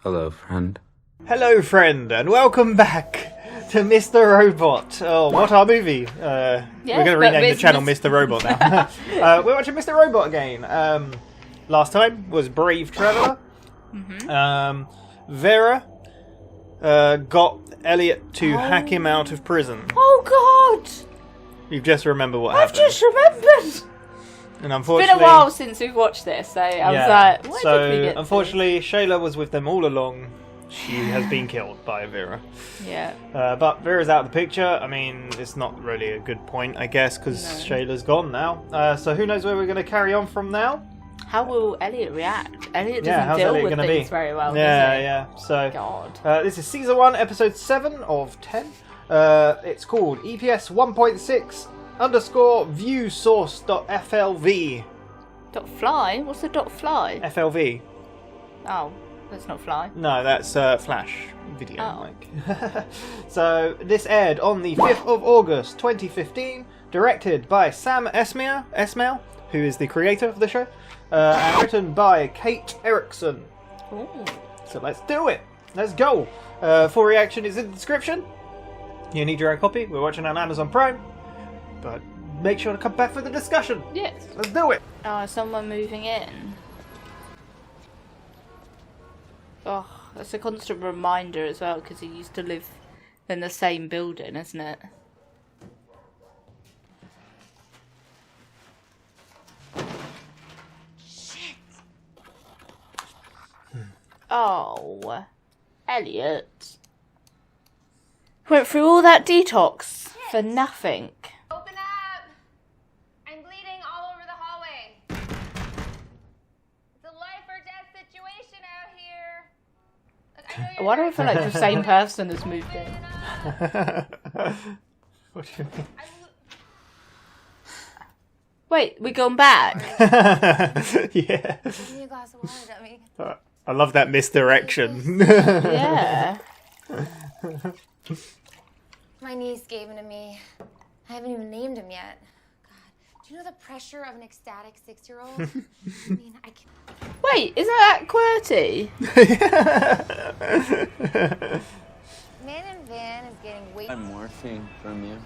Hello, friend. Hello, friend, and welcome back to Mr. Robot. Oh, WhatAreMovie. We're going to rename the channel Mr. Robot now. We're watching Mr. Robot again. Last time was Brave Traveller. Vera got Elliot to hack him out of prison. Oh, God! You've just remembered what happened. I've just remembered! And unfortunately, it's been a while since we've watched this, so I was like, why did we get unfortunately, Shayla was with them all along. She has been killed by Vera. Yeah. But Vera's out of the picture. I mean, it's not really a good point, I guess, because Shayla's gone now. So who knows where we're going to carry on from now? How will Elliot react? Elliot doesn't deal with things very well, Yeah, does he? yeah. So, God. This is Season 1, Episode 7 of 10. It's called EPS 1.6_view source.flv. .fly? What's the .fly? FLV. Oh, that's not fly. No, that's Flash video. Oh. So this aired on the 5th of August 2015, directed by Sam Esmail, who is the creator of the show, and written by Kate Erickson. Ooh. So let's do it. Let's go. Full reaction is in the description. You need your own copy. We're watching on Amazon Prime, but make sure to come back for the discussion. Yes. Let's do it. Oh, someone moving in. Oh, that's a constant reminder as well, because he used to live in the same building, isn't it? Shit. Oh, Elliot. Went through all that detox for nothing. Open up! I'm bleeding all over the hallway. It's a life or death situation out here. Look, I know I wonder if like the same person has moved in. What do you mean? Wait, we gone back? Yeah. Give me a glass of water, dummy. I love that misdirection. Yeah. My niece gave him to me. I haven't even named him yet. God, do you know the pressure of an ecstatic 6-year-old? I mean, I can't. Wait, isn't that QWERTY? Man in van is getting way. I'm morphine from you.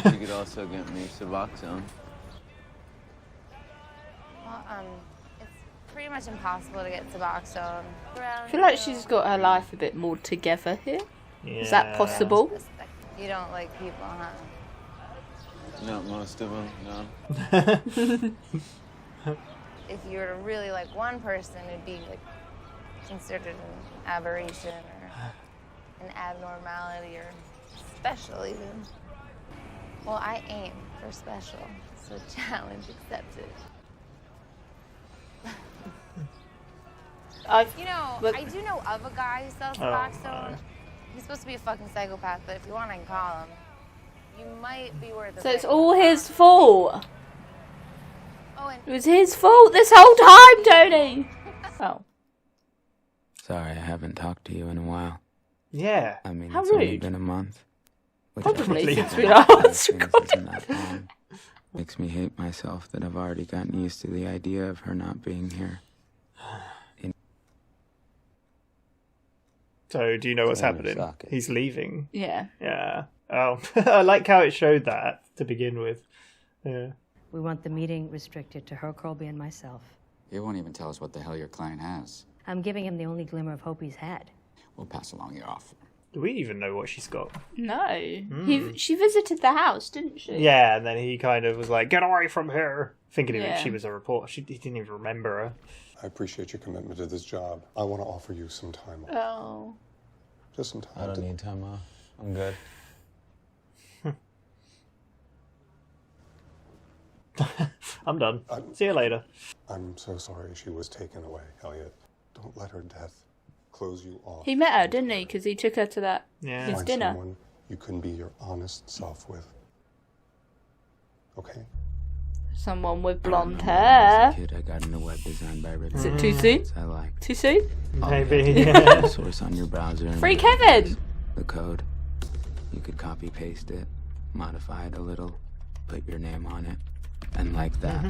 You could also get me Suboxone. Well, it's pretty much impossible to get Suboxone. I feel like she's got her life a bit more together here. Yeah. Is that possible? You don't like people, huh? Not most of them, no. If you were to really like one person, it'd be like considered an aberration or an abnormality or special even. Well, I aim for special, so challenge accepted. You know, I do know of a guy who sells Suboxone. He's supposed to be a fucking psychopath, but if you want, I can call him. You might be worth it. So it's all his fault. Oh, and it was his fault this whole time, Tony. Oh. Sorry, I haven't talked to you in a while. Yeah. I mean, How it's only rude. been a month. Probably since we last recorded. Makes me hate myself that I've already gotten used to the idea of her not being here. So, do you know what's happening? He's leaving. Yeah. Yeah. Oh, I like how it showed that to begin with. Yeah. We want the meeting restricted to her, Colby, and myself. You won't even tell us what the hell your client has. I'm giving him the only glimmer of hope he's had. We'll pass along your offer. Do we even know what she's got? No. She visited the house, didn't she? Yeah, and then he kind of was like, get away from her. Thinking she was a reporter. He didn't even remember her. I appreciate your commitment to this job. I want to offer you some time off. Oh. Just some time. I don't need time off. I'm good. I'm done. See you later. I'm so sorry she was taken away, Elliot. Don't let her death close you off. He met her, didn't he? Because he took her to that his Find dinner. someone you can be your honest self with. Okay? Someone with blonde hair. As a kid, I got into web design by ripping Is it too soon? I liked. Too soon? Maybe. The source on your browser. And Free Kevin! The code. You could copy paste it, modify it a little, put your name on it, and like that,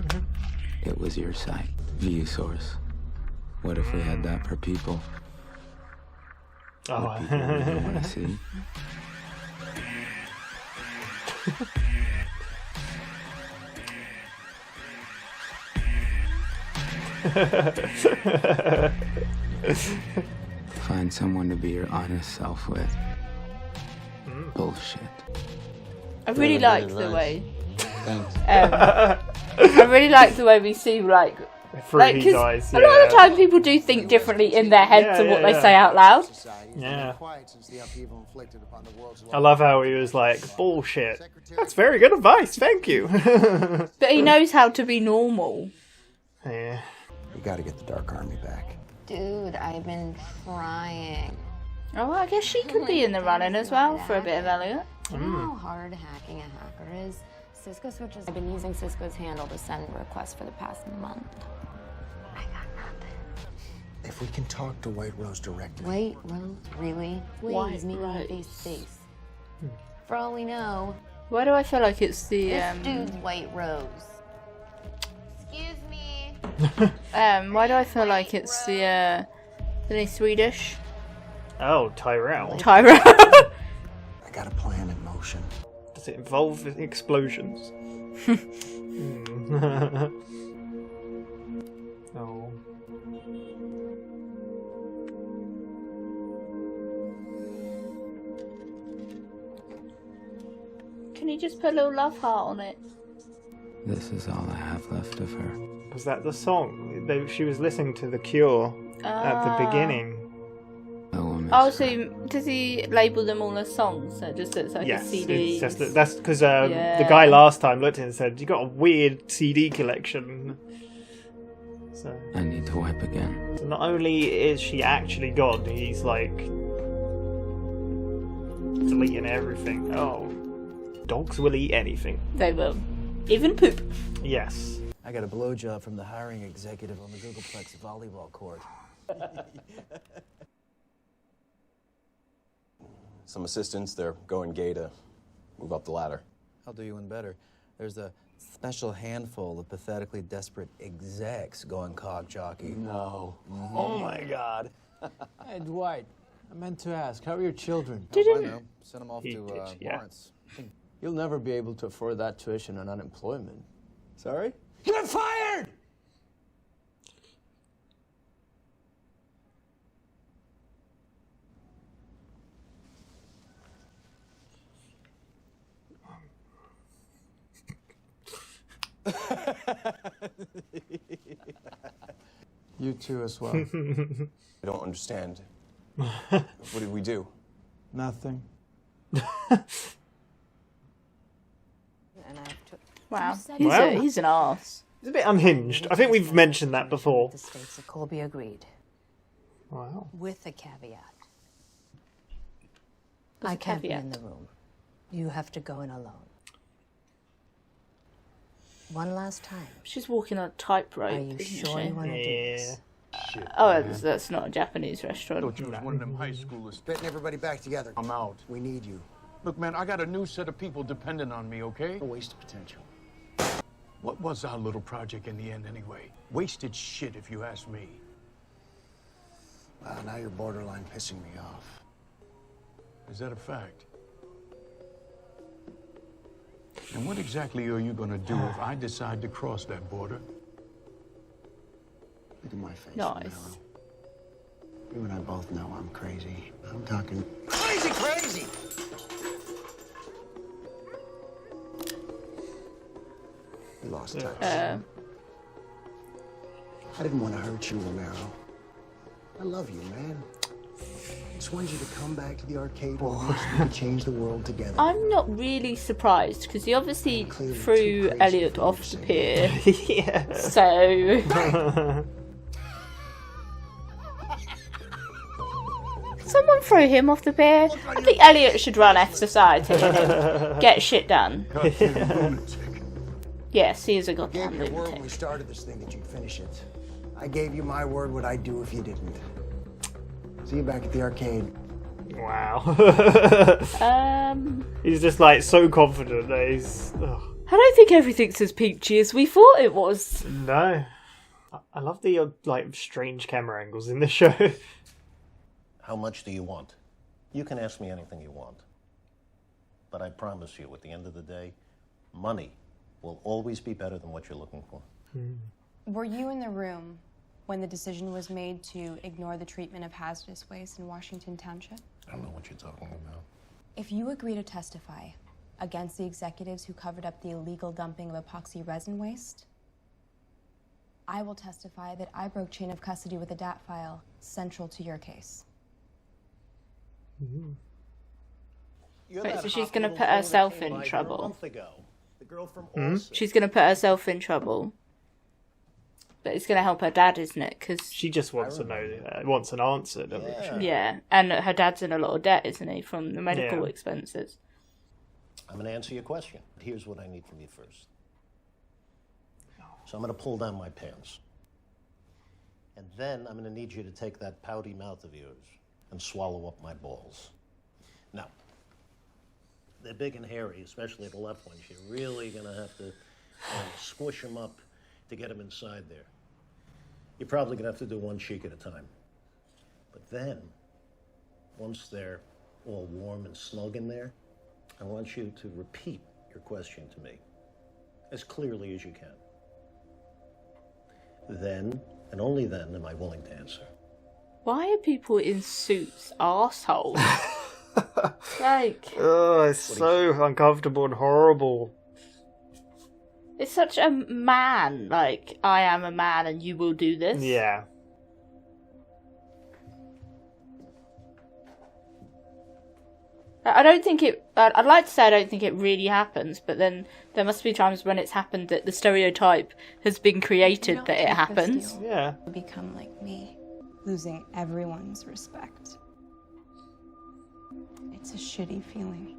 it was your site. View source. What if we had that for people? What people really want to see. Find someone to be your honest self with. Bullshit. I really like the way. Thanks. I really like the way we see like Fruity guys. A lot of the time people do think differently in their head to what they say out loud. Yeah. I love how he was like, bullshit. That's very good advice, thank you. But he knows how to be normal. Yeah. We gotta get the Dark Army back. Dude, I've been trying. Oh, well, I guess she could be in the running as well for a bit of Elliot. Do you know how hard hacking a hacker is? Cisco switches. I've been using Cisco's handle to send requests for the past month. I got nothing. If we can talk to White Rose directly. White Rose? Really? White Please meet me Rose. face to face. For all we know, Why do I feel like it's the this dude's White Rose. Excuse me. why do I feel like it's the Swedish? Oh, Tyrell. Tyra. I got a plan in motion. Does it involve explosions? Oh. Can you just put a little love heart on it? This is all I have left of her. Was that the song? She was listening to The Cure at the beginning. I will miss Oh, her. so does he label them all as songs? So it just looks like a Yes, CD. it's just that's because the guy last time looked at it and said, "You got a weird CD collection." So I need to wipe again. not only is she actually God, he's like deleting everything. Oh, dogs will eat anything. They will. Even poop. Yes. I got a blowjob from the hiring executive on the Googleplex volleyball court. Some assistants, they're going gay to move up the ladder. I'll do you one better. There's a special handful of pathetically desperate execs going cog jockey. No. Oh my God. Hey, Dwight, I meant to ask, how are your children? I know. Send them off to Lawrence. You'll never be able to afford that tuition and unemployment. Sorry? You're fired! You too as well. I don't understand. What did we do? Nothing. Wow. Wow. He's an arse. He's a bit unhinged. I think we've mentioned that before. The states that Colby agreed, Wow. with a caveat. What's I the can't be caveat? in the room. You have to go in alone. One last time. She's walking on a tightrope. Are you isn't sure she? you want to do this? Oh, that's not a Japanese restaurant. Thought you was one of them high schoolers. Getting everybody back together. I'm out. We need you. Look, man, I got a new set of people depending on me, okay? A waste of potential. What was our little project in the end, anyway? Wasted shit, if you ask me. Wow, now you're borderline pissing me off. Is that a fact? And what exactly are you gonna do if I decide to cross that border? Look at my face. Nice. You and I both know I'm crazy. I'm talking crazy! We lost touch. I didn't want to hurt you, Romero. I love you, man. Just wanted you to come back to the arcade where we can change the world together. I'm not really surprised because he obviously threw Elliot off the pier. Yeah. So. Someone throw him off the pier. I think Elliot should run F society and get shit done. Yes, he is a I gave goddamn you your word when lunatic. we started this thing that you'd finish it. I gave you my word what I'd do if you didn't. See you back at the arcade. Wow. Um, He's just like so confident that he's. Ugh. I don't think everything's as peachy as we thought it was. No. I love the like strange camera angles in this show. How much do you want? You can ask me anything you want. But I promise you, at the end of the day, money will always be better than what you're looking for. Were you in the room when the decision was made to ignore the treatment of hazardous waste in Washington Township? I don't know what you're talking about. If you agree to testify against the executives who covered up the illegal dumping of epoxy resin waste, I will testify that I broke chain of custody with a DAT file central to your case. Wait, so she's going to put herself in trouble. She's going to put herself in trouble. But it's going to help her dad, isn't it? Because she just wants to know, wants an answer, doesn't she? Yeah, and her dad's in a lot of debt, isn't he, from the medical expenses? I'm going to answer your question. Here's what I need from you first. So I'm going to pull down my pants. And then I'm going to need you to take that pouty mouth of yours and swallow up my balls. Now, they're big and hairy, especially the left ones. You're really going to have to squish them up to get them inside there. You're probably going to have to do one cheek at a time. But then, once they're all warm and snug in there, I want you to repeat your question to me as clearly as you can. Then, and only then, am I willing to answer. Why are people in suits assholes? Like... Oh, it's so uncomfortable and horrible. It's such a man, like, I am a man and you will do this. Yeah. I don't think it... I'd like to say I don't think it really happens, but then there must be times when it's happened that the stereotype has been created that it happens. Yeah. Become like me, losing everyone's respect. It's a shitty feeling.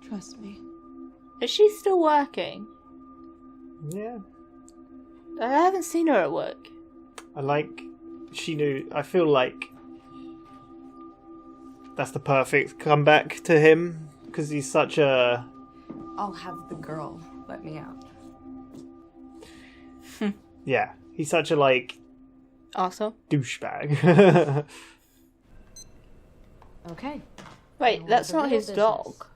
Trust me. Is she still working? Yeah. I haven't seen her at work. She knew, I feel like that's the perfect comeback to him, because he's such a... I'll have the girl let me out. Yeah, he's such a, like... Arsehole? Douchebag. Okay. Wait, that's not his dog.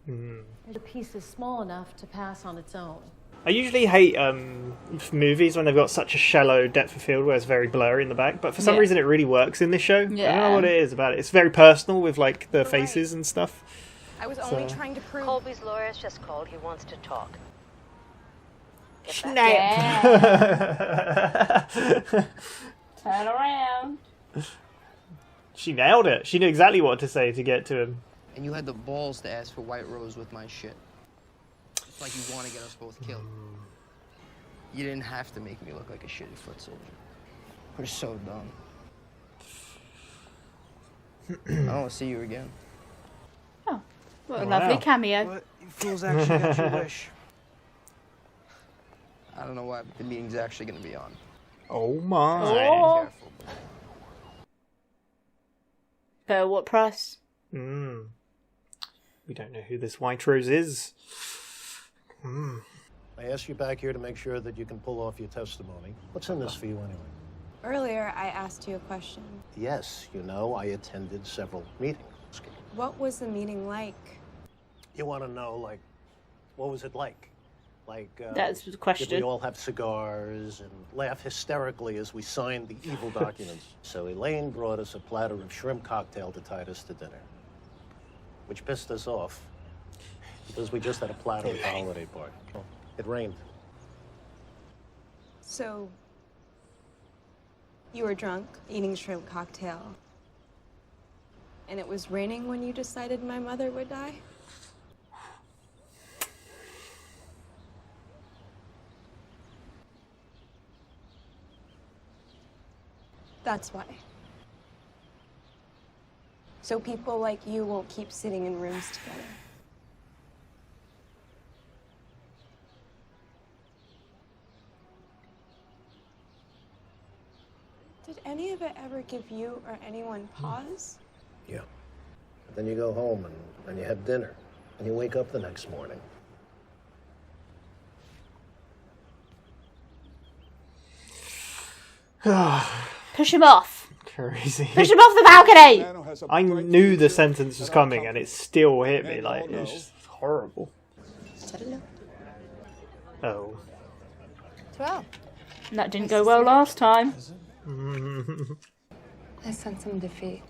The piece is small enough to pass on its own. I usually hate movies when they've got such a shallow depth of field where it's very blurry in the back, but for some reason it really works in this show. Yeah. I don't know what it is about it. It's very personal with like the faces and stuff. I was only trying to prove... Colby's lawyer's just called. He wants to talk. Snap! Turn around. She nailed it. She knew exactly what to say to get to him. And you had the balls to ask for White Rose with my shit. It's like you want to get us both killed. You didn't have to make me look like a shitty foot soldier. We're so dumb. I don't want to see you again. Oh, what a lovely cameo. What? You fools actually got your wish. I don't know why, but the meeting's actually going to be on. Oh my. Oh. For what price? We don't know who this White Rose is. I asked you back here to make sure that you can pull off your testimony. What's in this for you anyway? Earlier, I asked you a question. Yes, you know, I attended several meetings. What was the meeting like? You want to know, like, what was it like? Like, that's the question. Did we all have cigars and laugh hysterically as we signed the evil documents? So Elaine brought us a platter of shrimp cocktail to tide us to dinner, which pissed us off because we just had a platter at the holiday party. It rained. So, you were drunk, eating shrimp cocktail, and it was raining when you decided my mother would die? That's why. So people like you won't keep sitting in rooms together. Did any of it ever give you or anyone pause? Yeah. But then you go home and you have dinner and you wake up the next morning. Push him off. Crazy. Push him off the balcony! I knew the sentence was coming and it still hit me. Like, it's just horrible. Oh. 12. That didn't go well last time. I sense some defeat.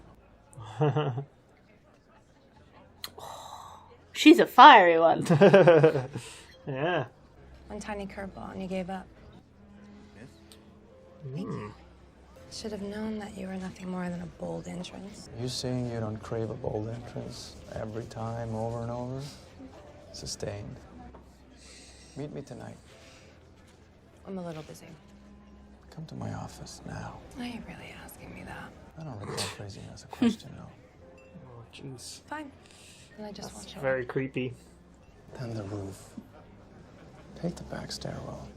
She's a fiery one. Yeah. One tiny curveball and you gave up. Thank you. Should have known that you were nothing more than a bold entrance. You saying you don't crave a bold entrance every time, over and over? Sustained. Meet me tonight. I'm a little busy. Come to my office now. Are you really asking me that? I don't recall phrasing it as a question, no. Oh, jeez. Fine. Then I just want you. Very creepy. Then the roof. Take the back stairwell.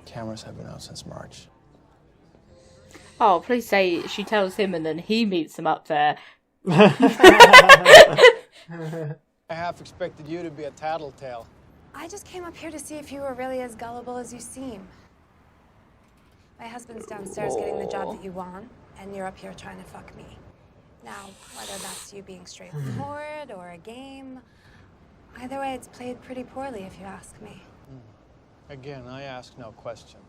Cameras have been out since March. Oh, please say she tells him and then he meets them up there. I half expected you to be a tattletale. I just came up here to see if you were really as gullible as you seem. My husband's downstairs getting the job that you want, and you're up here trying to fuck me. Now, whether that's you being straightforward or a game, either way, it's played pretty poorly if you ask me. Again, I ask no question.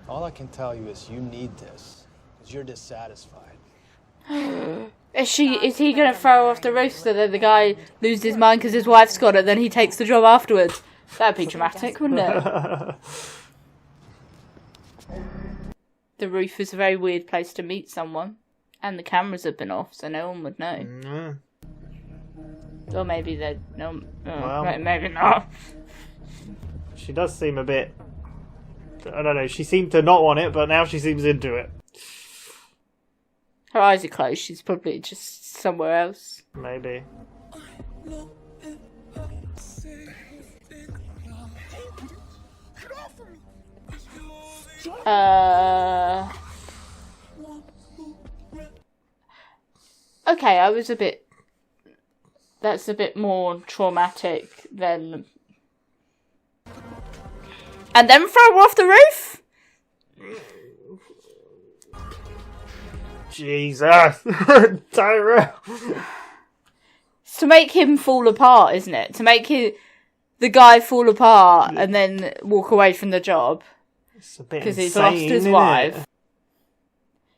All I can tell you is you need this, because you're dissatisfied. Is he going to throw her off the roof so that the guy loses his mind because his wife's got it, then he takes the job afterwards? That'd be dramatic, wouldn't it? The roof is a very weird place to meet someone. And the cameras have been off, so no one would know. Or maybe they'd... No, well, maybe not. She does seem a bit... I don't know, she seemed to not want it, but now she seems into it. Her eyes are closed, she's probably just somewhere else. Maybe. Okay, I was a bit... That's a bit more traumatic than... And then throw her off the roof? Jesus. Tyrell. It's to make him fall apart, isn't it? To make the guy fall apart and then walk away from the job. It's a bit because insane, he's lost his isn't wife. it?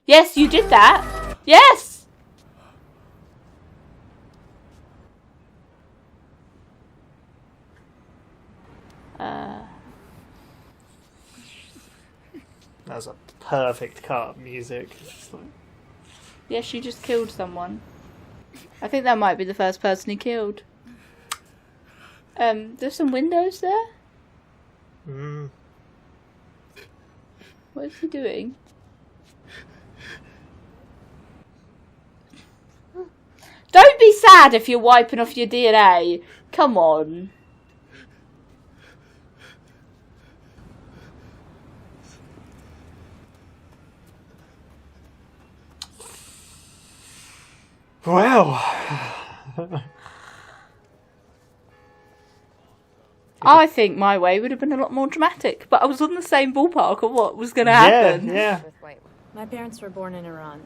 Yes, you did that. Yes. That's a perfect cut of music. Yes, she just killed someone. I think that might be the first person he killed. There's some windows there. What is he doing? Don't be sad if you're wiping off your DNA. Come on. Well. I think my way would have been a lot more dramatic, but I was on the same ballpark of what was going to happen. Yeah. My parents were born in Iran.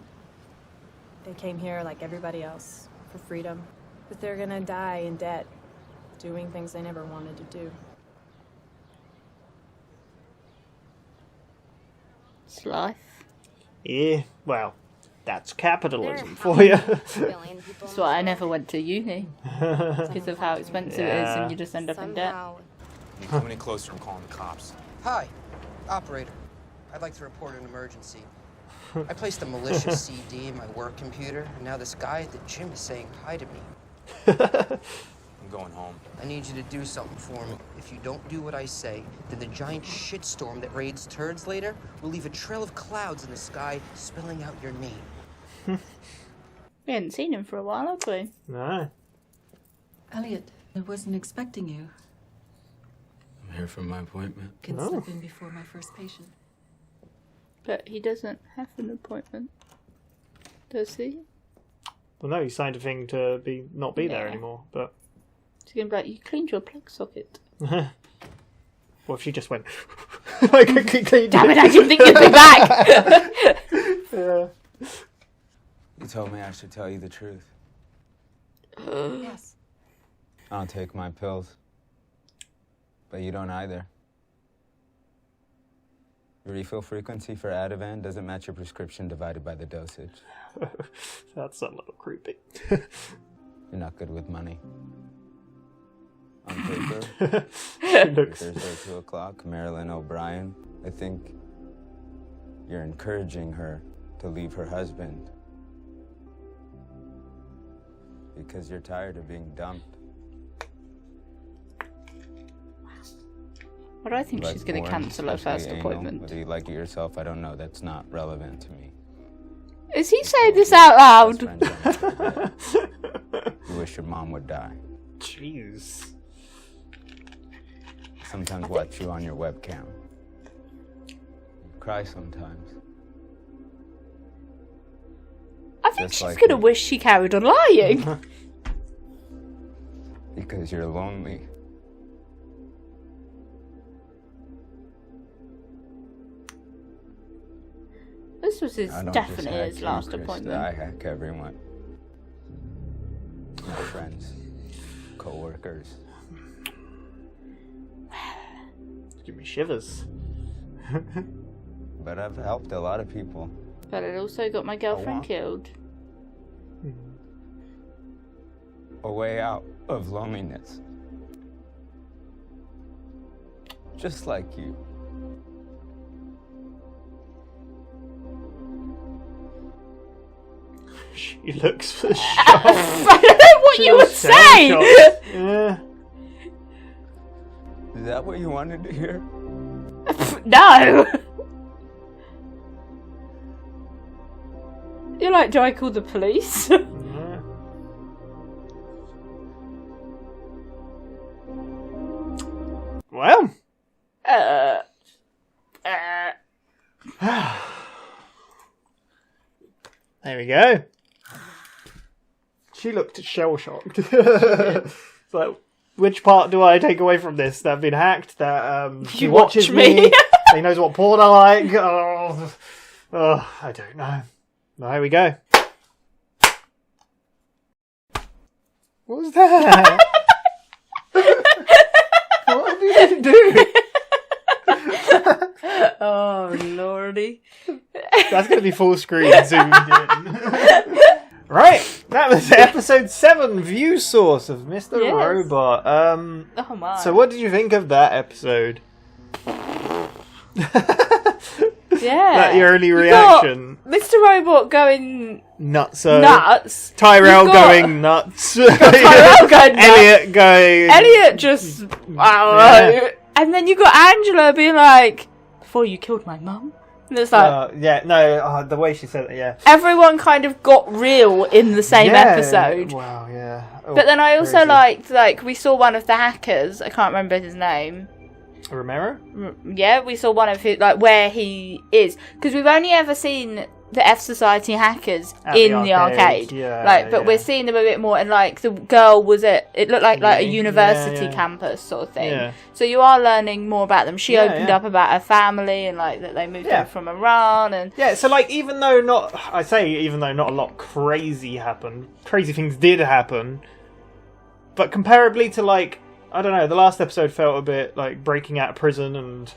They came here like everybody else, for freedom. But they're gonna die in debt, doing things they never wanted to do. It's life. Yeah, well, that's capitalism for you. That's why I never went to uni. Because of how expensive it is and you just end up in debt. You come any closer, I'm calling the cops. Hi, operator. I'd like to report an emergency. I placed a malicious CD in my work computer, and now this guy at the gym is saying hi to me. I'm going home. I need you to do something for me. If you don't do what I say, then the giant shitstorm that raids turds later will leave a trail of clouds in the sky spelling out your name. We hadn't seen him for a while, have we? No. Elliot, I wasn't expecting you. I'm here for my appointment. Can slip in before my first patient. But he doesn't have an appointment, does he? Well, no, he signed a thing to not be there Yeah. anymore. But He's going to be like, you cleaned your plug socket. what if she just went? Like, Damn it! I didn't think you'd be back. Yeah. You told me I should tell you the truth. Yes. I don't take my pills. But you don't either. Your refill frequency for Ativan doesn't match your prescription divided by the dosage. That's a little creepy. You're not good with money. On paper, Thursday, 2 o'clock, Marilyn O'Brien. I think you're encouraging her to leave her husband because you're tired of being dumped. Why do I think she's going to cancel her first Anal. appointment? Whether you like it yourself, I don't know. That's not relevant to me. Is he saying this out loud? You wish your mom would die. Jeez. Sometimes watch you on your webcam. You cry sometimes. I think she's going to wish she carried on lying. Because you're lonely. This was definitely his last Chris, appointment. I hack everyone. My friends, co-workers. Give me shivers. But I've helped a lot of people. But it also got my girlfriend killed. A way out of loneliness. Just like you. She looks shocked. I don't know what you would say! Yeah. Is that what you wanted to hear? No! You're like, do I call the police? Well. There we go. She looked shell-shocked. It's like, which part do I take away from this? That I've been hacked? That he watches me? He knows what porn I like? Oh, I don't know. Well, here we go. What was that? What did you do? Oh, lordy. That's going to be full screen zoomed in. Right, that was episode 7, View Source of Mr. Robot. Oh my. So what did you think of that episode? Yeah. That your only reaction? Mr. Robot going nuts. Tyrell Tyrell going nuts. Tyrell going nuts. Elliot going... Elliot just... Wow. Yeah. And then you got Angela being like, before you killed my mum? And it's like... the way she said it, yeah. Everyone kind of got real in the same episode. Wow, yeah. Oh, but then I also liked, we saw one of the hackers, I can't remember his name. Romero? Yeah, we saw one of his, where he is. Because we've only ever seen the F Society hackers in the arcade. Yeah, but we're seeing them a bit more, and the girl was it looked like a university campus sort of thing. Yeah. So you are learning more about them. She opened up about her family and that they moved over from Iran and so even though not a lot crazy things did happen, but comparably to I don't know, the last episode felt a bit like breaking out of prison and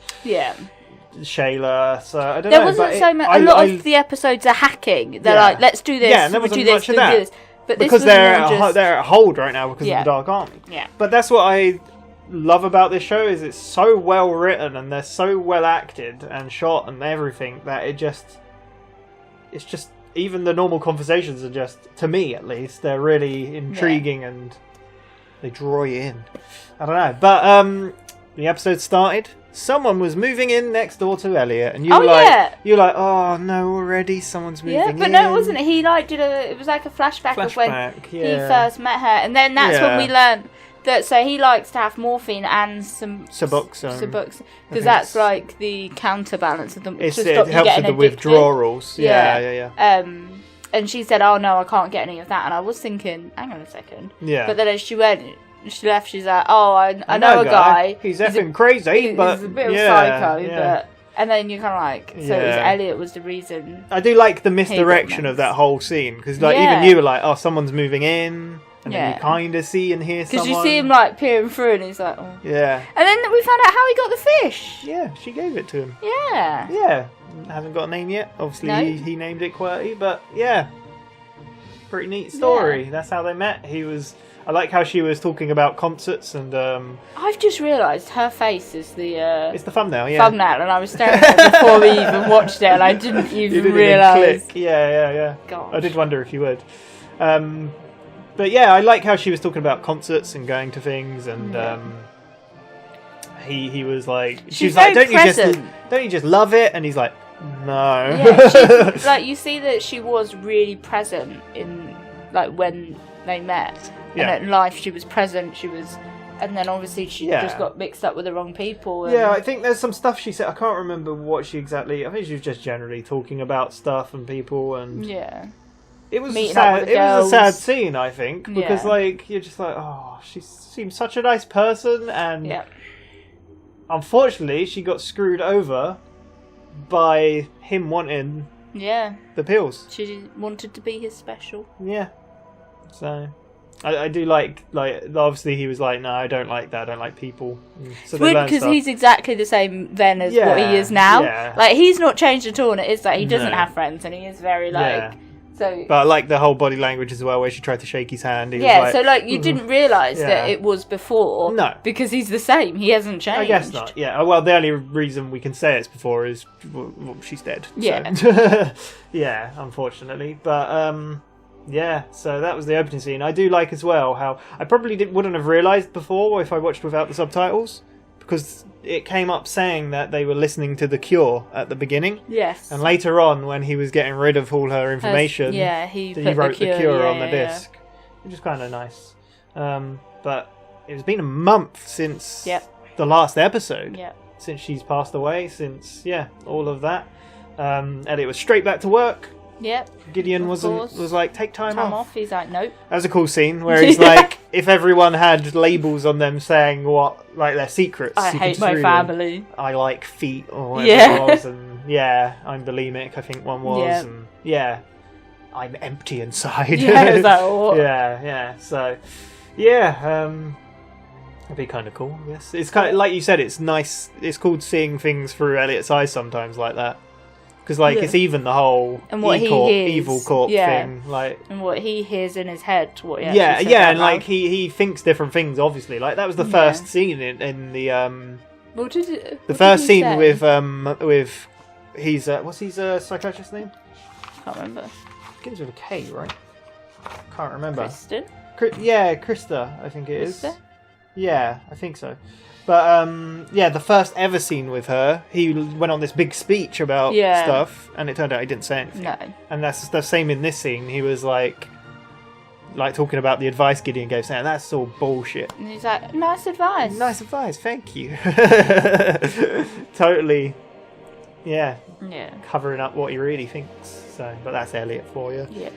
Shayla, so I don't know. There wasn't so much. A lot of the episodes are hacking. They're like, let's do this. Yeah, and there wasn't do this, much of that. Do this. But because this they're at hold right now because of the Dark Army. Yeah. But that's what I love about this show is it's so well written and they're so well acted and shot and everything that it's just even the normal conversations are just, to me at least, they're really intriguing and they draw you in. I don't know, but the episode started. Someone was moving in next door to Elliot, and you're like, oh no, already someone's moving in. Yeah, but no, it wasn't. He it was like a flashback of when he first met her, and then that's when we learned that. So he likes to have morphine and some Suboxone, because that's the counterbalance of them. It helps with the withdrawals. Yeah. And she said, "Oh no, I can't get any of that." And I was thinking, hang on a second. Yeah. But then as she went. She left. She's like, "Oh, I know a guy. He's effing crazy, but he's a bit of a psycho." And then you're kind of like, so it was Elliot was the reason. I do like the misdirection of that whole scene because, like, even you were like, "Oh, someone's moving in," and then you kind of see and hear someone. Because you see him like peering through, and he's like, "Oh." Yeah. And then we found out how he got the fish. Yeah, she gave it to him. Yeah. Yeah, hasn't got a name yet. Obviously, he named it QWERTY, but yeah, pretty neat story. Yeah. That's how they met. I like how she was talking about concerts and. I've just realised her face is the. It's the thumbnail, yeah. Thumbnail, and I was staring at it before we even watched it, and I didn't even realise. Yeah. Gosh. I did wonder if you would. But yeah, I like how she was talking about concerts and going to things, and he was like, she was like, don't you just love it? And he's like, no. Yeah, like you see that she was really present in like when they met. And in life, she was present. And then obviously she just got mixed up with the wrong people. And... Yeah, I think there's some stuff she said. I can't remember what she exactly. I think she was just generally talking about stuff and people, and it was a sad scene. I think because like you're just like, oh, she seems such a nice person, and unfortunately, she got screwed over by him wanting the pills. She wanted to be his special. Yeah, so. I do like obviously he was like, no, I don't like that, I don't like people. So it's weird because he's exactly the same then as what he is now. Yeah. Like he's not changed at all, and it is like he doesn't have friends, and he is very like so. But I like the whole body language as well, where she tried to shake his hand. He was like, so like you didn't realise that it was before, no, because he's the same. He hasn't changed. I guess not. Yeah. Well, the only reason we can say it's before is she's dead. Yeah. So. Yeah. Unfortunately, but yeah, so that was the opening scene. I do like as well how I probably wouldn't have realised before if I watched without the subtitles, because it came up saying that they were listening to The Cure at the beginning. Yes. And later on, when he was getting rid of all her information, he wrote The Cure on the disc, which is kind of nice. But it's been a month since the last episode, since she's passed away, since all of that. Elliot was straight back to work. Yep. Gideon was like, take time off. He's like, nope. That was a cool scene where he's like, if everyone had labels on them saying what, like their secrets. I hate my family. I like feet or whatever it was, and I'm bulimic. I think one was, and I'm empty inside. Yeah, is that what? Yeah. So, it'd be kind of cool. Yes, it's kind of like you said. It's nice. It's called seeing things through Elliot's eyes sometimes, like that. Because like it's even the whole evil corp thing, like, and what he hears in his head, and like he thinks different things. Obviously, like that was the first scene in the What did it? The first scene say? with he's what's his psychiatrist's name? Can't remember. Begins with a K, right? Can't remember. Kristen. Krista, I think it is. Yeah, I think so. But the first ever scene with her, he went on this big speech about stuff, and it turned out he didn't say anything. No. And that's the same in this scene. He was like talking about the advice Gideon gave, saying that's all bullshit. And he's like, nice advice. Nice advice, thank you. Totally. Yeah. Covering up what he really thinks. So, but that's Elliot for you. Yeah.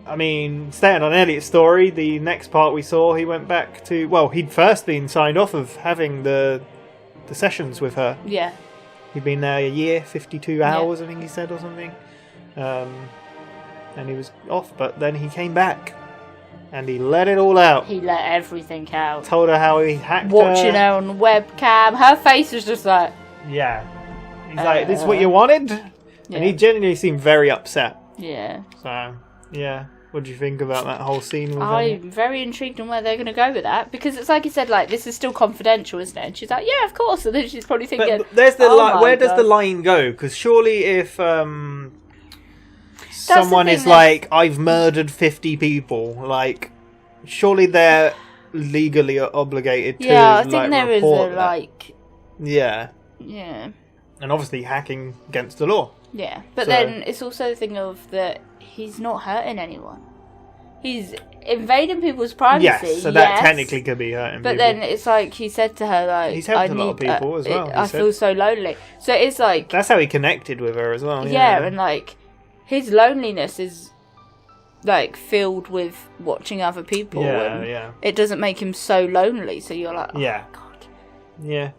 I mean, staying on Elliot's story, the next part we saw, he went back to... Well, he'd first been signed off of having the sessions with her. Yeah. He'd been there a year, 52 hours, I think he said, or something. And he was off, but then he came back. And he let it all out. He let everything out. Told her how he hacked Watching her on webcam. Her face was just like... Yeah. He's like, this is what you wanted? Yeah. And he genuinely seemed very upset. Yeah. So, yeah. What do you think about that whole scene? I'm very intrigued on where they're going to go with that, because it's like you said, like, this is still confidential, isn't it? And she's like, yeah, of course. And then she's probably thinking, but there's the where does the line go? Because surely if someone is like, I've murdered 50 people, like, surely they're legally obligated to. Yeah, I think there is a Yeah. Yeah. And obviously hacking against the law. Yeah, but then it's also the thing of that he's not hurting anyone. He's invading people's privacy. Yes, so that technically could be hurting people. But then it's like he said to her, like, he's helped a lot of people as well. I feel so lonely. So it's like that's how he connected with her as well. Yeah, and like his loneliness is like filled with watching other people. Yeah, and it doesn't make him so lonely. So you're like, oh, yeah, God. Yeah.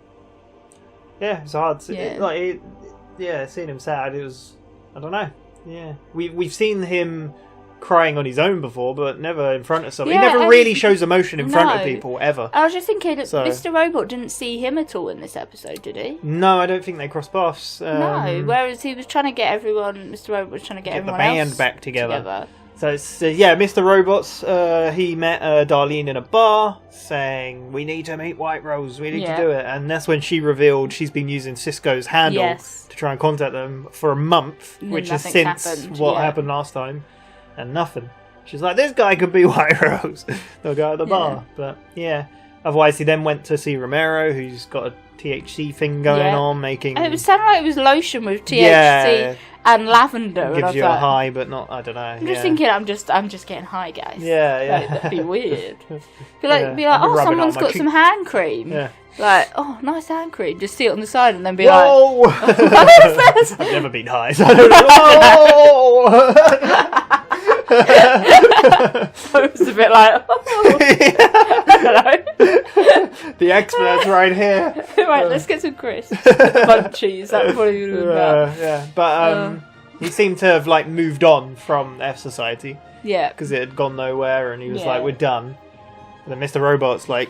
Yeah, it's hard. Yeah. Seeing him sad, it was. I don't know. Yeah, we've seen him crying on his own before, but never in front of someone. Yeah, he never really shows emotion in front of people ever. I was just thinking, So- Mr. Robot didn't see him at all in this episode, did he? No, I don't think they cross paths. No. Whereas he was trying to get everyone. Mr. Robot was trying to get Get the everyone band else back together. So it's Yeah. Mr. Robots. He met Darlene in a bar, saying, "We need to meet White Rose. We need to do it." And that's when she revealed she's been using Cisco's handle Yes. to try and contact them for a month, And which is nothing's since happened, what yeah. happened last time, and nothing. She's like, "This guy could be White Rose." They'll go at the bar, but yeah. Otherwise, he then went to see Romero, who's got a THC thing going on, making And it sounded like it was lotion with THC Yeah. and lavender. and I gives was you a like, high, but not. I don't know. I'm just thinking, I'm just getting high, guys. Yeah. Like, that'd be weird. Be Yeah. like, I'll oh, rub it on someone's my got cheek. some hand cream. Yeah. Like, oh, nice hand cream. Just see it on the side and then be Whoa! like, what is this? I've never been high, so I don't know. I was a bit like, oh. Hello. The expert's right here. Right, let's get some crisps. Munchies. That's what he was about. Yeah, but he seemed to have like moved on from F Society. Yeah. Because it had gone nowhere, and he was Yeah. like, "We're done." And then Mr. Robot's like,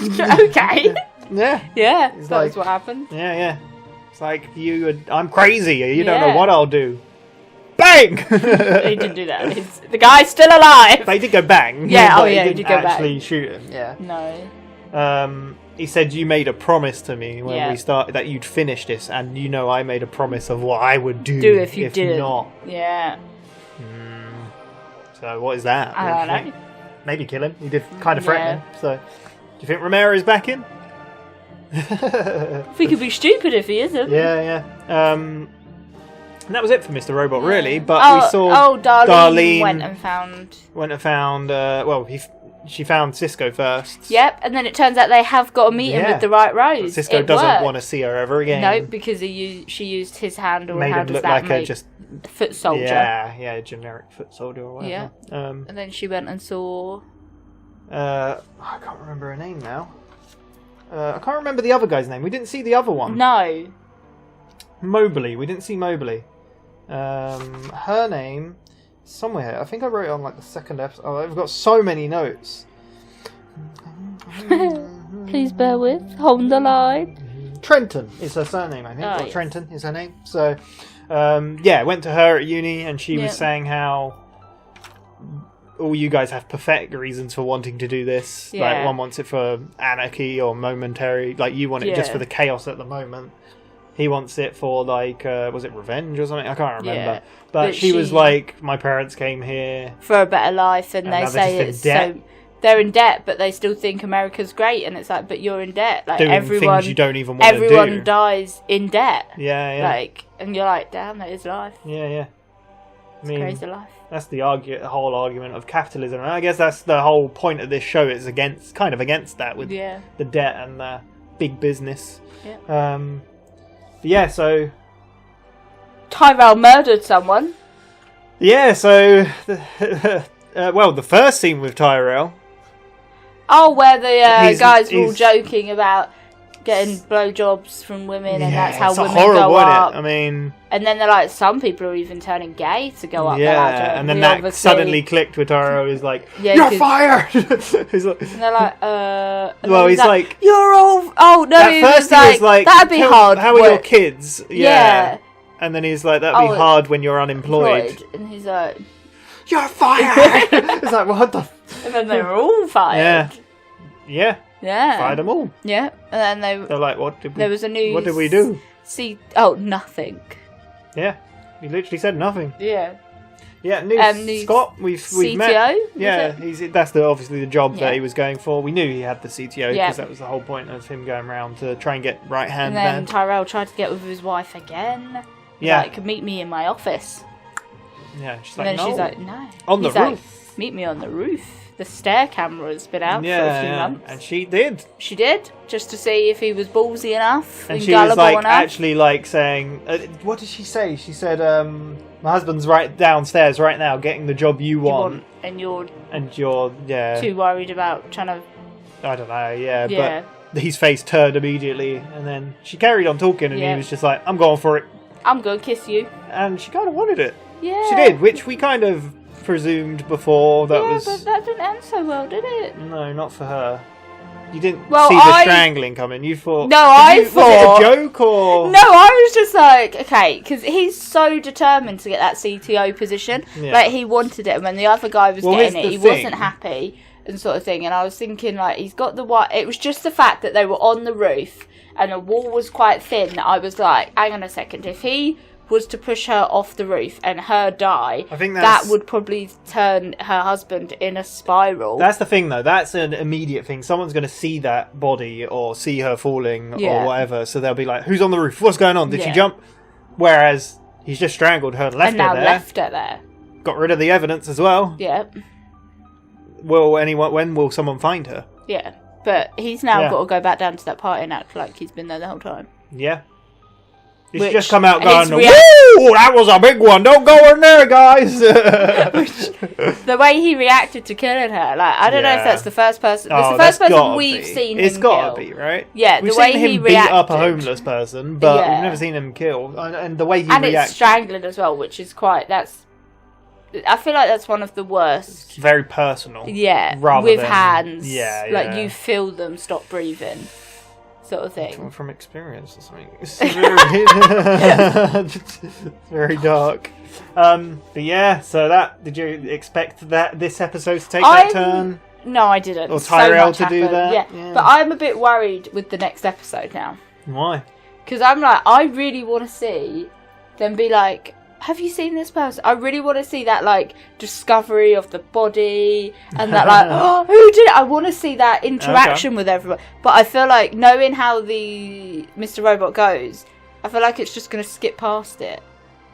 Okay. "Yeah, Yeah, He's that like- was what happened. yeah." It's like I'm crazy. You don't know Yeah. what I'll do. Bang! He didn't do that. The guy's still alive. They did go bang. Yeah, but he didn't did go actually bang. shoot him. Yeah. No. He said you made a promise to me when Yeah. we started that you'd finish this, and I made a promise of what I would do If you didn't. not. Yeah. So what is that? I What don't do you know. think? Maybe kill him. He did kind of threaten Yeah. him. So, do you think Romero's back in? We could be stupid if he isn't. Yeah. And that was it for Mr. Robot, really. But Oh, we saw Darlene went and found. She found Cisco first. Yep, and then it turns out they have got a meeting Yeah. with the Right But Rose. Cisco It doesn't worked. want to see her ever again. No, because she used his handle. Made How him does look that like make a just foot soldier? Yeah, generic foot soldier or Yeah. whatever. And then she went and saw. I can't remember her name now. I can't remember the other guy's name. We didn't see the other one. No. Mobley. We didn't see Mobley. Her name somewhere. I think I wrote it on like the second episode. Oh, I've got so many notes. Please bear with. Hold the line. Trenton is her surname, I think. Oh, Or yes. Trenton is her name. So, went to her at uni, and she Yeah. was saying how all you guys have pathetic reasons for wanting to do this. Like, Yeah. one wants it for anarchy or momentary. Like, you want it just Yeah. for the chaos at the moment. He wants it for, like, was it revenge or something? I can't remember. Yeah. But But she was she- like, my parents came here. For a better life, and And they now they're say just in it's debt. so. They're in debt, but they still think America's great, and it's like, but you're in debt. Like Doing everyone, things you don't even wanna everyone do. dies in debt. Yeah. Like, and you're like, damn, that is life. Yeah. It's crazy life. That's the whole argument of capitalism, and I guess that's the whole point of this show. Is kind of against that with Yeah. the debt and the big business. Yeah. Yeah. So Tyrell murdered someone. yeah. So the first scene with Tyrell. Oh, where the guys were all he's- joking about getting blowjobs from women, and that's how it's women horrible, go isn't up. it? I mean, And then they're like, some people are even turning gay to go up the ladder. yeah, and then we that obviously- suddenly clicked with Tyrell. He's like, Yeah, "You're 'cause- fired." He's like, And they're like, and well, then he's like, you're all. Oh no! at he first was he was like, that'd be hard. How are your work." kids? Yeah. And then he's like, that'd be Oh, hard when you're unemployed. And he's like, "You're fired." It's like, what the? and then they were all fired. Yeah. Yeah. Fired them all. Yeah. And then They're like, what did we? there was a new. What did we do? Nothing. Yeah. He literally said nothing. Yeah. Yeah. New Scott. We've CTO, met. was Yeah. That's obviously the job Yeah. that he was going for. We knew he had the CTO because Yeah. that was the whole point of him going around to try and get right hand And then man. Tyrell tried to get with his wife again. Yeah. Like, meet me in my office. Yeah. She's And like, then no. she's like, no. On the He's like, roof. meet me on the roof. The stair camera's been out for a few months. And she did. She did, just to see if he was ballsy enough And and she was gullible like, enough. actually, like saying, what did she say? She said, "My husband's right downstairs right now, getting the job you want, and you're and you're too worried about trying to. I don't know, yeah, Yeah. but his face turned immediately, and then she carried on talking, and he was just like, "I'm going for it. I'm gonna kiss you." And she kind of wanted it. Yeah. She did, which we kind of presumed before that was. But that didn't end so well, did it? No, not for her. You didn't Well, see the strangling coming. You thought. No, I thought. Was it a joke or? No, I was just like, okay, because he's so determined to get that CTO position. Yeah. Like, he wanted it, and when the other guy was Well, getting here's it, he the thing. wasn't happy and sort of thing. And I was thinking, like, he's got the what? It was just the fact that they were on the roof and the wall was quite thin. That I was like, hang on a second, if he was to push her off the roof and her die, I think that would probably turn her husband in a spiral. That's the thing, though. That's an immediate thing. Someone's going to see that body or see her falling or whatever, so they'll be like, "Who's on the roof? What's going on? Did she jump?" Whereas he's just strangled her and left her there. Left her there. Got rid of the evidence as well. Yeah. When will someone find her? Yeah. But he's now got to go back down to that party and act like he's been there the whole time. Yeah. He's just come out going, "Woo! That was a big one. Don't go in there, guys." The way he reacted to killing her, like, I don't know if that's the first person. It's the first person we've seen him It's got to kill. be, right? Yeah, we've the way seen he him beat reacted. up a homeless person, but we've never seen him kill. And the way he and reacted. it's strangling as well, which is quite. I feel like that's one of the worst. It's very personal. Yeah, rather with than, hands. Yeah, like you feel them stop breathing, sort of thing. From experience or something. It's very dark. But yeah, so did you expect this episode to take that turn? No, I didn't. Or Tyrell so to do that? Yeah. But I'm a bit worried with the next episode now. Why? Because I'm like, I really want to see them be like, have you seen this person? I really want to see that, like, discovery of the body and that, like, oh, who did it? I want to see that interaction with everyone. But I feel like, knowing how the Mr. Robot goes, I feel like it's just going to skip past it.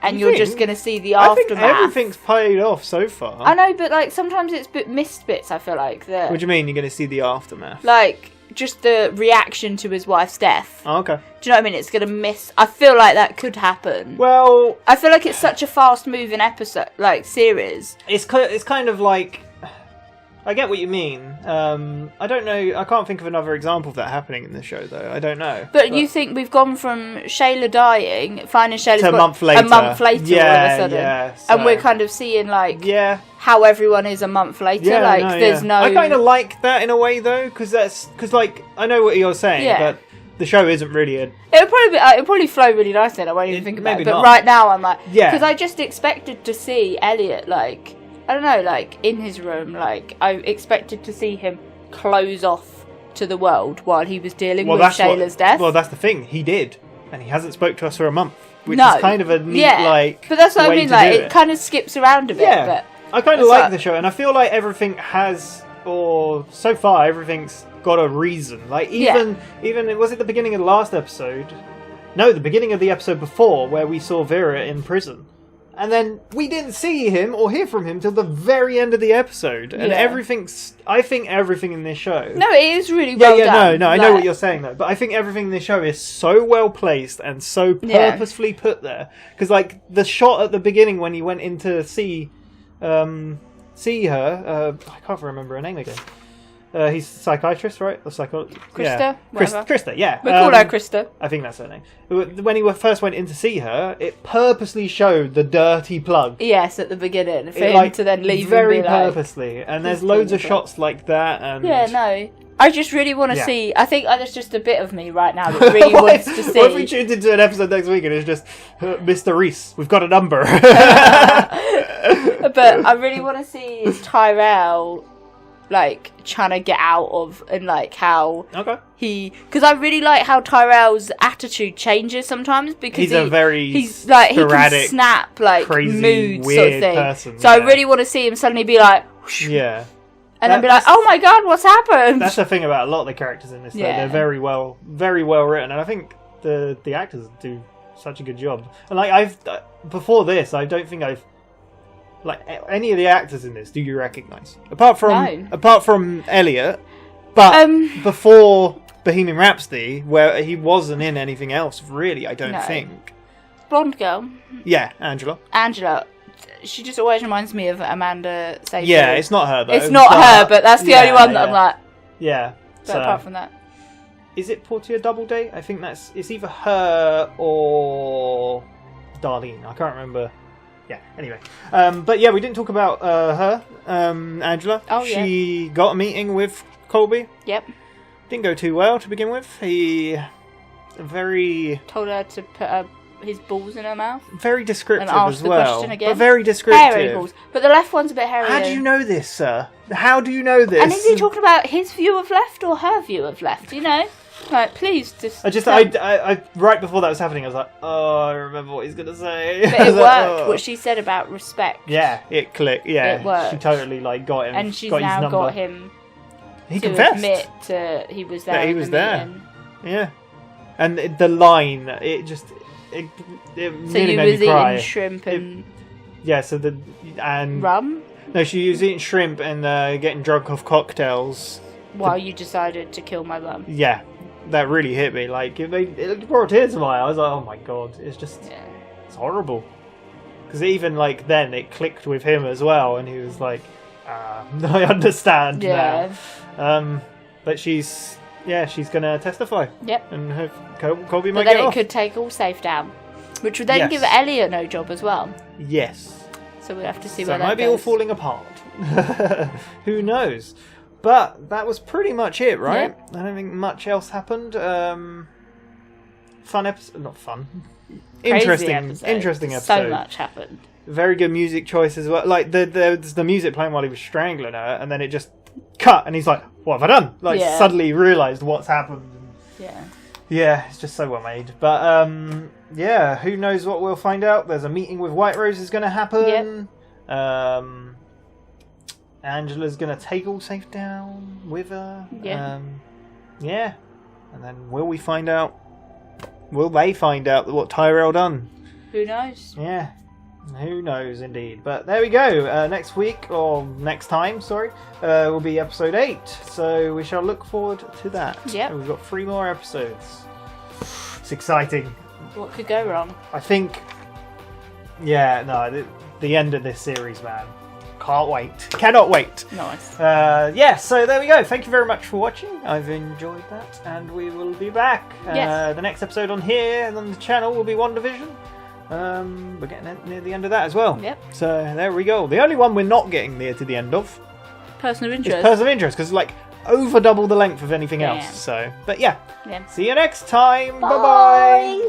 And you're just going to see the aftermath. I think everything's paid off so far. I know, but, like, sometimes it's missed bits, I feel like. What do you mean, you're going to see the aftermath? Like, just the reaction to his wife's death. Oh, okay. Do you know what I mean? It's going to miss... I feel like that could happen. Well... I feel like it's such a fast-moving episode, like, series. It's kind of like... I get what you mean. I don't know... I can't think of another example of that happening in the show, though. I don't know. But you think we've gone from Shayla dying, finding Shayla's to a month later. A month later, all of a sudden. Yeah, and we're kind of seeing, like... Yeah. How everyone is a month later. Yeah, like, there's no... I kind of like that in a way, though, because like, I know what you're saying, but the show isn't really a... It'll probably flow really nicely, and I won't even think about it. But right now, I'm like... Yeah. Because I just expected to see Elliot, like... I don't know, like, in his room, like, I expected to see him close off to the world while he was dealing with Shayla's death. Well, that's the thing. He did. And he hasn't spoke to us for a month. Which is kind of a neat, like... But that's what I way mean, to like, do it kind of skips around a bit, but... I kind of like the show, and I feel like everything has, or so far, everything's got a reason. Like, even was it the beginning of the last episode? No, the beginning of the episode before, where we saw Vera in prison. And then we didn't see him or hear from him till the very end of the episode. And I think everything in this show... No, it is really well done. I know what you're saying, though. But I think everything in this show is so well placed and so purposefully put there. Because, like, the shot at the beginning when he went in to see her... I can't remember her name again. He's a psychiatrist, right? Or Krista? Krista, yeah. We call her Krista. I think that's her name. When he first went in to see her, it purposely showed the dirty plug. Yes, at the beginning. For him to then leave very and be like... purposely. And there's loads of shots like that. And yeah, no. I just really want to see... I think there's just a bit of me right now that really wants to see... What if we tuned into an episode next week and it's just, Mr. Reese, we've got a number. But I really want to see Tyrell... like trying to get out of, and like how because I really like how Tyrell's attitude changes sometimes, because he's like he can snap like crazy, mood weird sort of thing. Person, so I really want to see him suddenly be like and then be like, oh my god, what's happened? That's the thing about a lot of the characters in this. Though. They're very well written, and I think the actors do such a good job. And like before this, I don't think I've like any of the actors in this, do you recognise? Apart from Elliot, but before Bohemian Rhapsody, where he wasn't in anything else, really, I don't think. Blonde girl. Yeah, Angela. She just always reminds me of Amanda Seyfried. Yeah, it's not her though. It's not her, but that's the only one that I'm like. Yeah. But apart from that. is it Portia Doubleday? I think it's either her or Darlene. I can't remember. Yeah, anyway. But yeah, we didn't talk about her, Angela. Oh, She got a meeting with Colby. Yep. Didn't go too well to begin with. He told her to put his balls in her mouth. Very descriptive and ask as the well. question again. But very descriptive. Hairy balls. But the left one's a bit hairy. How do you know this, sir? How do you know this? And is he talking about his view of left or her view of left? You know? Like, please just... I right before that was happening, I was like, oh, I remember what he's going to say. But it worked, what she said about respect. Yeah, it clicked. Yeah, it worked. She totally got him. And she's got now his number. got him he to confessed. admit he was there. That he in was the there. meeting. Yeah. And the line, it So nearly you made was me cry. eating shrimp and... Yeah, and rum? No, she was eating shrimp and getting drunk off cocktails. While you decided to kill my mum. Yeah, that really hit me. Like, it brought tears to my eyes. I was like, oh my god, it's just... Yeah. It's horrible. Because even, like, then it clicked with him as well, and he was like, I understand now. But she's going to testify. Yep. And Colby might But then get it off. could take all safe down. Which would then Yes. give Elliot no job as well. Yes. So we'll have to see So where it that might be goes. all falling apart. Who knows? But that was pretty much it, right? I don't think much else happened. Fun episode. Not fun. Crazy Interesting episode. So much happened. Very good music choice as well. Like, the music playing while he was strangling her, and then it just cut, and he's like, what have I done? Like, suddenly realised what's happened. Yeah. Yeah, it's just so well made. But, yeah, who knows what we'll find out. There's a meeting with White Rose is going to happen. Yep. Angela's going to take all safe down with her. Yeah. Yeah. And then will they find out what Tyrell done? Who knows? Yeah. Who knows, indeed. But there we go. Next week, or next time, sorry, will be episode 8. So we shall look forward to that. Yep. We've got 3 more episodes. It's exciting. What could go wrong? I think... Yeah, no, the end of this series, man. Can't wait. Cannot wait. Nice. Yeah, so there we go. Thank you very much for watching. I've enjoyed that, and we will be back. Yes. The next episode on here and on the channel will be WandaVision. We're getting near the end of that as well. Yep. So there we go. The only one we're not getting near to the end of Person of is interest. Person of Interest, because it's like over double the length of anything Damn. else. So, but yeah. Yeah. See you next time. Bye. Bye-bye.